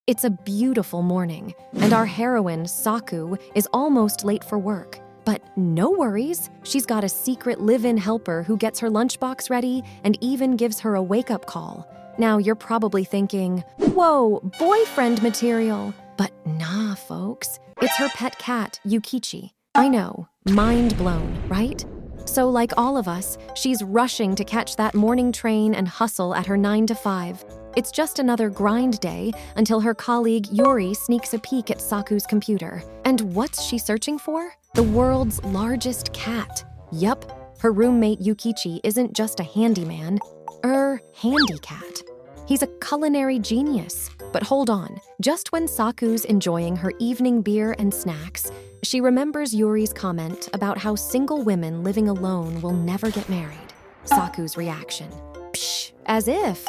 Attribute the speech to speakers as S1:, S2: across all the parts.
S1: It's a beautiful morning, and our heroine, Saku, is almost late for work. But no worries, she's got a secret live-in helper who gets her lunchbox ready and even gives her a wake-up call. Now you're probably thinking, whoa, boyfriend material. But nah, folks, it's her pet cat, Yukichi. I know, mind blown, right? So like all of us, she's rushing to catch that morning train and hustle at her 9 to 5. It's just another grind day until her colleague Yuri sneaks a peek at Saku's computer. And what's she searching for? The world's largest cat. Yup, her roommate Yukichi isn't just a handyman, handy cat. He's a culinary genius. But hold on, just when Saku's enjoying her evening beer and snacks, she remembers Yuri's comment about how single women living alone will never get married. Saku's reaction, psh, as if.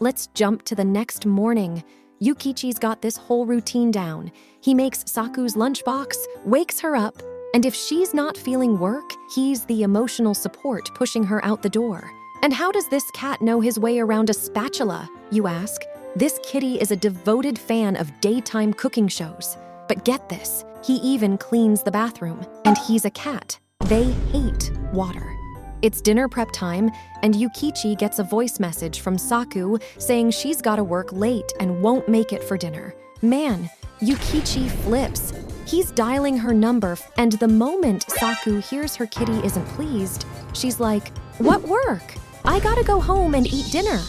S1: Let's jump to the next morning. Yukichi's got this whole routine down. He makes Saku's lunchbox, wakes her up, and if she's not feeling work, he's the emotional support pushing her out the door. And how does this cat know his way around a spatula, you ask? This kitty is a devoted fan of daytime cooking shows. But get this, he even cleans the bathroom, and he's a cat. They hate water. It's dinner prep time, and Yukichi gets a voice message from Saku saying she's gotta work late and won't make it for dinner. Man, Yukichi flips. He's dialing her number, and the moment Saku hears her kitty isn't pleased, she's like, "What work? I gotta go home and eat dinner."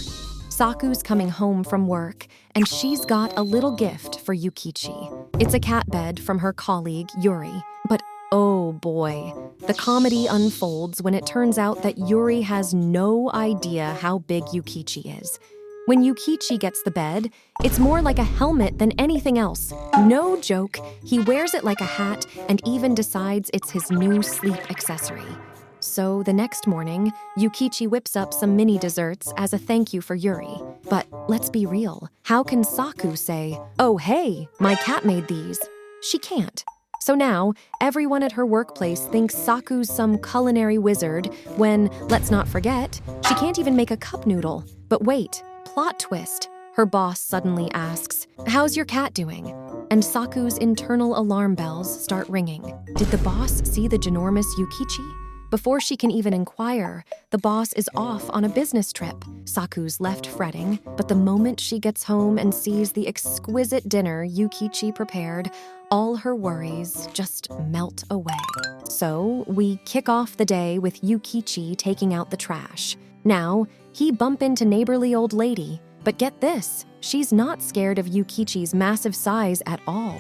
S1: Saku's coming home from work, and she's got a little gift for Yukichi. It's a cat bed from her colleague, Yuri. But oh boy, the comedy unfolds when it turns out that Yuri has no idea how big Yukichi is. When Yukichi gets the bed, it's more like a helmet than anything else. No joke, he wears it like a hat and even decides it's his new sleep accessory. So the next morning, Yukichi whips up some mini desserts as a thank you for Yuri. But let's be real, how can Saku say, "Oh hey, my cat made these"? She can't. So now, everyone at her workplace thinks Saku's some culinary wizard when, let's not forget, she can't even make a cup noodle. But wait, plot twist. Her boss suddenly asks, "How's your cat doing?" And Saku's internal alarm bells start ringing. Did the boss see the ginormous Yukichi? Before she can even inquire, the boss is off on a business trip. Saku's left fretting, but the moment she gets home and sees the exquisite dinner Yukichi prepared, all her worries just melt away. So we kick off the day with Yukichi taking out the trash. Now, he bump into neighborly old lady, but get this, she's not scared of Yukichi's massive size at all.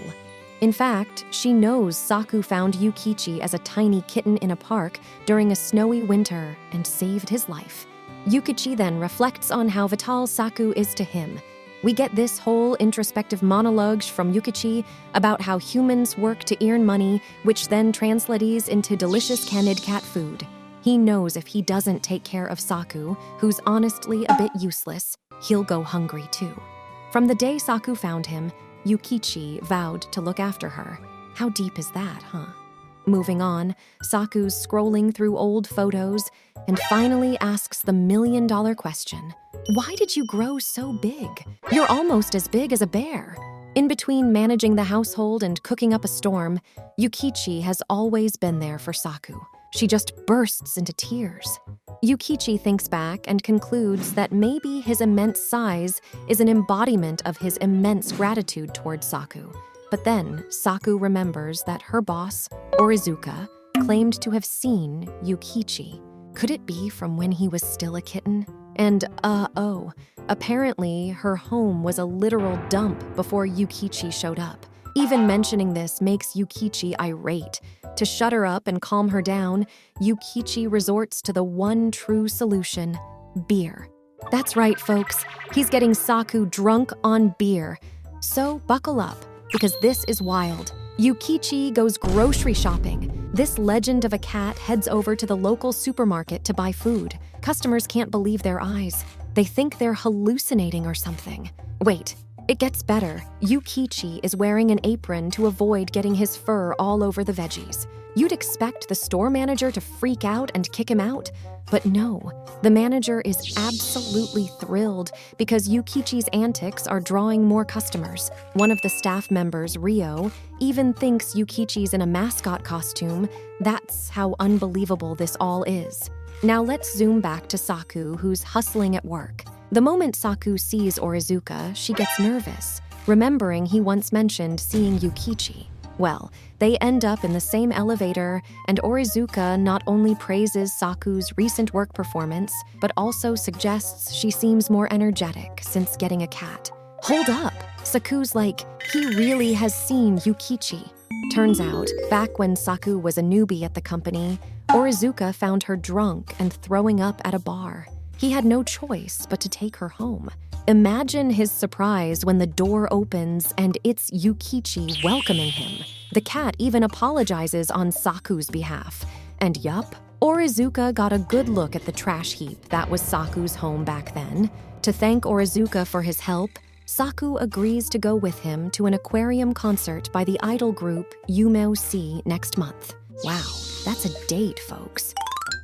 S1: In fact, she knows Saku found Yukichi as a tiny kitten in a park during a snowy winter and saved his life. Yukichi then reflects on how vital Saku is to him. We get this whole introspective monologue from Yukichi about how humans work to earn money, which then translates into delicious canned cat food. He knows if he doesn't take care of Saku, who's honestly a bit useless, he'll go hungry too. From the day Saku found him, Yukichi vowed to look after her. How deep is that, huh? Moving on, Saku's scrolling through old photos and finally asks the million-dollar question. Why did you grow so big? You're almost as big as a bear. In between managing the household and cooking up a storm, Yukichi has always been there for Saku. She just bursts into tears. Yukichi thinks back and concludes that maybe his immense size is an embodiment of his immense gratitude towards Saku. But then Saku remembers that her boss, Orizuka, claimed to have seen Yukichi. Could it be from when he was still a kitten? And apparently her home was a literal dump before Yukichi showed up. Even mentioning this makes Yukichi irate. To shut her up and calm her down, Yukichi resorts to the one true solution: beer. That's right, folks. He's getting Saku drunk on beer. So buckle up, because this is wild. Yukichi goes grocery shopping. This legend of a cat heads over to the local supermarket to buy food. Customers can't believe their eyes. They think they're hallucinating or something. Wait, It gets better. Yukichi is wearing an apron to avoid getting his fur all over the veggies. You'd expect the store manager to freak out and kick him out, but no. The manager is absolutely thrilled because Yukichi's antics are drawing more customers. One of the staff members, Ryo, even thinks Yukichi's in a mascot costume. That's how unbelievable this all is. Now let's zoom back to Saku, who's hustling at work. The moment Saku sees Onizuka, she gets nervous, remembering he once mentioned seeing Yukichi. Well, they end up in the same elevator, and Onizuka not only praises Saku's recent work performance, but also suggests she seems more energetic since getting a cat. Hold up! Saku's like, he really has seen Yukichi. Turns out, back when Saku was a newbie at the company, Onizuka found her drunk and throwing up at a bar. He had no choice but to take her home. Imagine his surprise when the door opens and it's Yukichi welcoming him. The cat even apologizes on Saku's behalf. And yup, Onizuka got a good look at the trash heap that was Saku's home back then. To thank Onizuka for his help, Saku agrees to go with him to an aquarium concert by the idol group Yumeo C next month. Wow, that's a date, folks.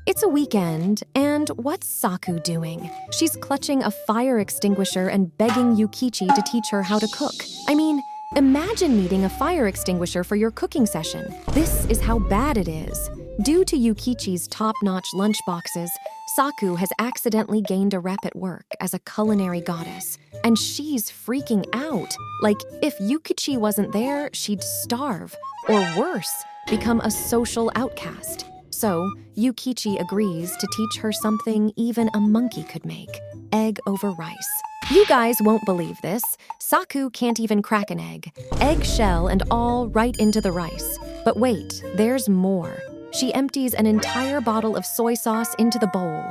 S1: It's a weekend, and what's Saku doing? She's clutching a fire extinguisher and begging Yukichi to teach her how to cook. I mean, imagine needing a fire extinguisher for your cooking session. This is how bad it is. Due to Yukichi's top-notch lunchboxes, Saku has accidentally gained a rep at work as a culinary goddess, and she's freaking out. Like, if Yukichi wasn't there, she'd starve, or worse, become a social outcast. So, Yukichi agrees to teach her something even a monkey could make: egg over rice. You guys won't believe this. Saku can't even crack an egg. Eggshell and all right into the rice. But wait, there's more. She empties an entire bottle of soy sauce into the bowl.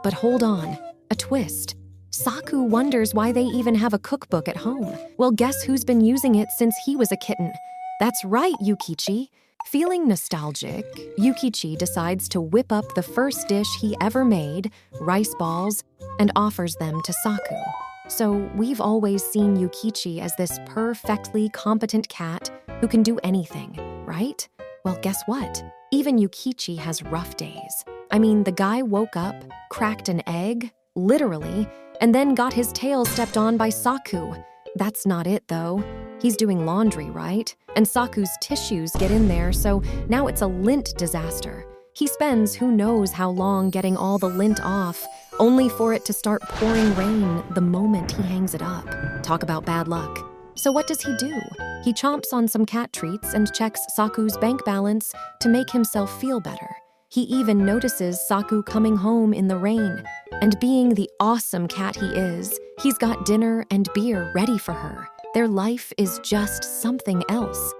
S1: But hold on, a twist. Saku wonders why they even have a cookbook at home. Well, guess who's been using it since he was a kitten? That's right, Yukichi. Feeling nostalgic, Yukichi decides to whip up the first dish he ever made, rice balls, and offers them to Saku. So we've always seen Yukichi as this perfectly competent cat who can do anything, right? Well, guess what? Even Yukichi has rough days. I mean, the guy woke up, cracked an egg, literally, and then got his tail stepped on by Saku. That's not it, though. He's doing laundry, right? And Saku's tissues get in there, so now it's a lint disaster. He spends who knows how long getting all the lint off, only for it to start pouring rain the moment he hangs it up. Talk about bad luck. So what does he do? He chomps on some cat treats and checks Saku's bank balance to make himself feel better. He even notices Saku coming home in the rain. And being the awesome cat he is, he's got dinner and beer ready for her. Their life is just something else.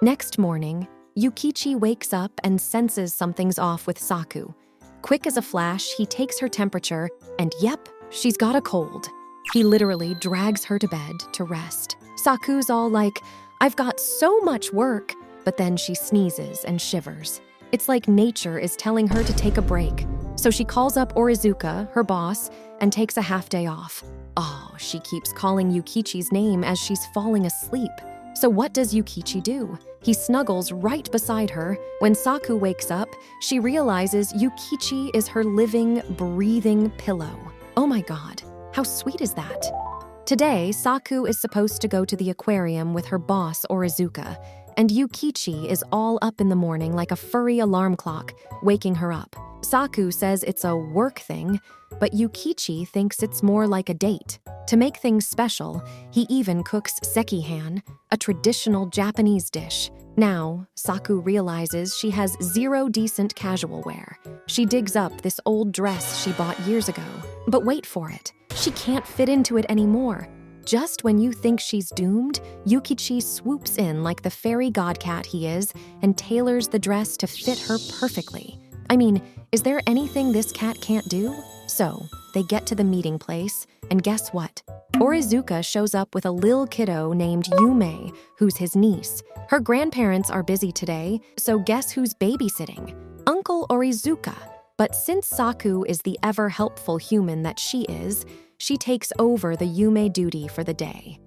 S1: Next morning, Yukichi wakes up and senses something's off with Saku. Quick as a flash, he takes her temperature, and yep, she's got a cold. He literally drags her to bed to rest. Saku's all like, "I've got so much work," but then she sneezes and shivers. It's like nature is telling her to take a break. So she calls up Onizuka, her boss, and takes a half day off. Oh, she keeps calling Yukichi's name as she's falling asleep. So what does Yukichi do? He snuggles right beside her. When Saku wakes up, she realizes Yukichi is her living, breathing pillow. Oh my god, how sweet is that? Today, Saku is supposed to go to the aquarium with her boss, Onizuka, and Yukichi is all up in the morning like a furry alarm clock, waking her up. Saku says it's a work thing, but Yukichi thinks it's more like a date. To make things special, he even cooks sekihan, a traditional Japanese dish. Now, Saku realizes she has zero decent casual wear. She digs up this old dress she bought years ago. But wait for it, she can't fit into it anymore. Just when you think she's doomed, Yukichi swoops in like the fairy godcat he is and tailors the dress to fit her perfectly. I mean, is there anything this cat can't do? So, they get to the meeting place, and guess what? Onizuka shows up with a lil kiddo named Yume, who's his niece. Her grandparents are busy today, so guess who's babysitting? Uncle Onizuka. But since Saku is the ever-helpful human that she is, she takes over the Yume duty for the day.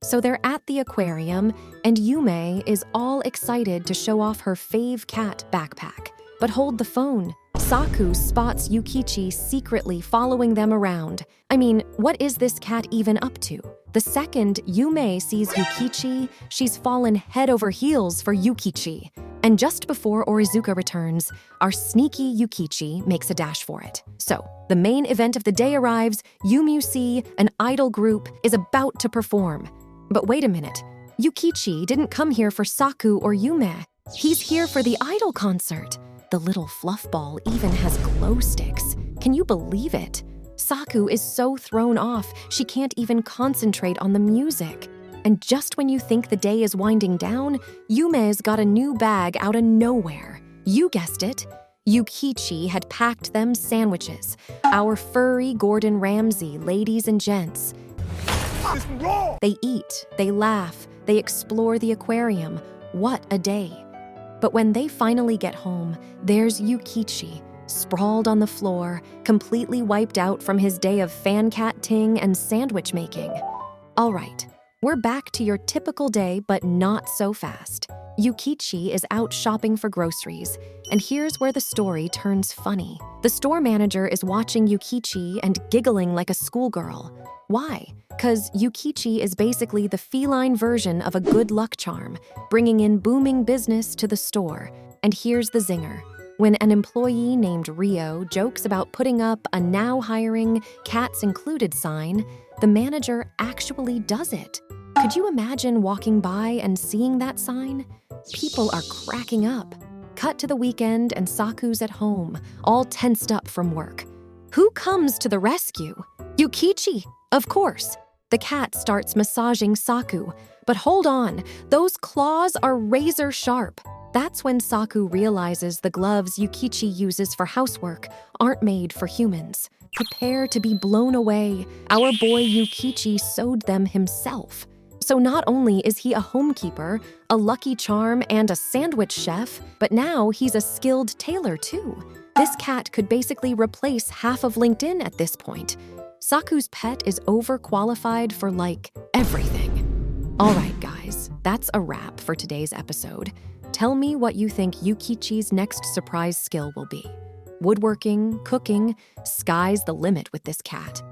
S1: So they're at the aquarium, and Yume is all excited to show off her fave cat backpack. But hold the phone. Saku spots Yukichi secretly following them around. I mean, what is this cat even up to? The second Yume sees Yukichi, she's fallen head over heels for Yukichi. And just before Orizuka returns, our sneaky Yukichi makes a dash for it. So, the main event of the day arrives. Yumusi, an idol group, is about to perform. But wait a minute. Yukichi didn't come here for Saku or Yume. He's here for the idol concert. The little fluff ball even has glow sticks. Can you believe it? Saku is so thrown off, she can't even concentrate on the music. And just when you think the day is winding down, Yume's got a new bag out of nowhere. You guessed it. Yukichi had packed them sandwiches. Our furry Gordon Ramsay, ladies and gents. They eat, they laugh, they explore the aquarium. What a day. But when they finally get home, there's Yukichi, sprawled on the floor, completely wiped out from his day of fan catting and sandwich making. All right, we're back to your typical day, but not so fast. Yukichi is out shopping for groceries, and here's where the story turns funny. The store manager is watching Yukichi and giggling like a schoolgirl. Why? 'Cause Yukichi is basically the feline version of a good luck charm, bringing in booming business to the store. And here's the zinger. When an employee named Rio jokes about putting up a now hiring, cats included sign, the manager actually does it. Could you imagine walking by and seeing that sign? People are cracking up. Cut to the weekend and Saku's at home, all tensed up from work. Who comes to the rescue? Yukichi, of course. The cat starts massaging Saku. But hold on, those claws are razor sharp. That's when Saku realizes the gloves Yukichi uses for housework aren't made for humans. Prepare to be blown away. Our boy Yukichi sewed them himself. So not only is he a homekeeper, a lucky charm, and a sandwich chef, but now he's a skilled tailor too. This cat could basically replace half of LinkedIn at this point. Saku's pet is overqualified for, like, everything. All right, guys, that's a wrap for today's episode. Tell me what you think Yukichi's next surprise skill will be. Woodworking, cooking, sky's the limit with this cat.